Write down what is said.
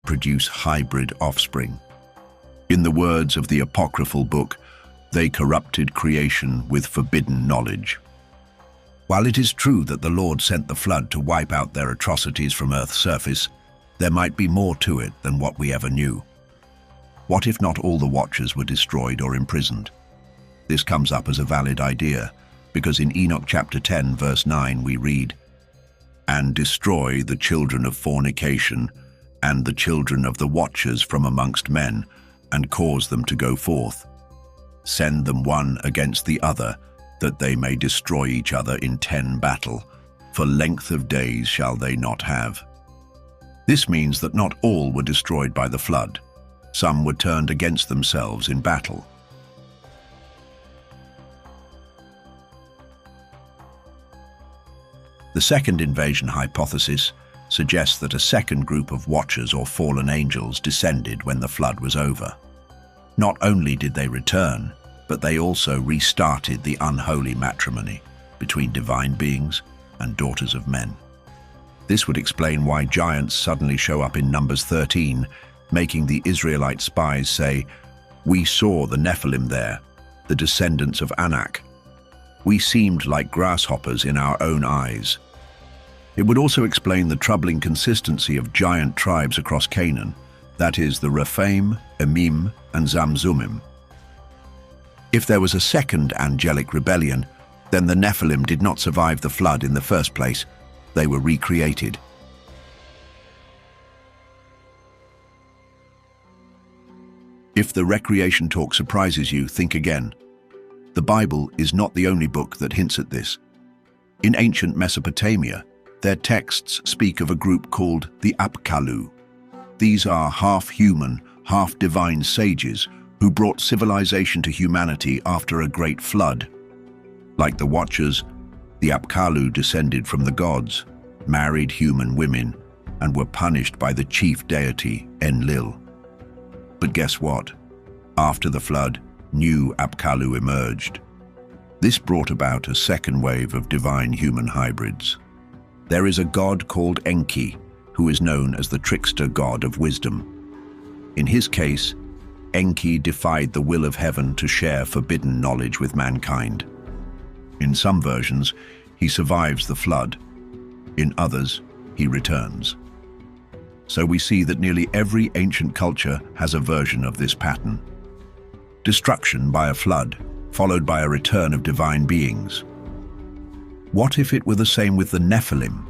produce hybrid offspring. In the words of the apocryphal book, they corrupted creation with forbidden knowledge. While it is true that the Lord sent the flood to wipe out their atrocities from Earth's surface, there might be more to it than what we ever knew. What if not all the Watchers were destroyed or imprisoned? This comes up as a valid idea, because in Enoch chapter 10, verse 9, we read, "And destroy the children of fornication, and the children of the Watchers from amongst men, and cause them to go forth. Send them one against the other, that they may destroy each other in 10 battle, for length of days shall they not have." This means that not all were destroyed by the flood. Some were turned against themselves in battle. The second invasion hypothesis suggests that a second group of Watchers or fallen angels descended when the flood was over. Not only did they return, but they also restarted the unholy matrimony between divine beings and daughters of men. This would explain why giants suddenly show up in Numbers 13, making the Israelite spies say, "We saw the Nephilim there, the descendants of Anak. We seemed like grasshoppers in our own eyes." It would also explain the troubling consistency of giant tribes across Canaan, that is, the Rephaim, Emim, and Zamzumim. If there was a second angelic rebellion, then the Nephilim did not survive the flood in the first place. They were recreated. If the recreation talk surprises you, think again. The Bible is not the only book that hints at this. In ancient Mesopotamia, their texts speak of a group called the Apkallu. These are half-human, half-divine sages who brought civilization to humanity after a great flood. Like the Watchers, the Apkallu descended from the gods, married human women, and were punished by the chief deity, Enlil. But guess what? After the flood, new Apkallu emerged. This brought about a second wave of divine human hybrids. There is a god called Enki, who is known as the trickster god of wisdom. In his case, Enki defied the will of heaven to share forbidden knowledge with mankind. In some versions, he survives the flood. In others, he returns. So we see that nearly every ancient culture has a version of this pattern. Destruction by a flood, followed by a return of divine beings. What if it were the same with the Nephilim?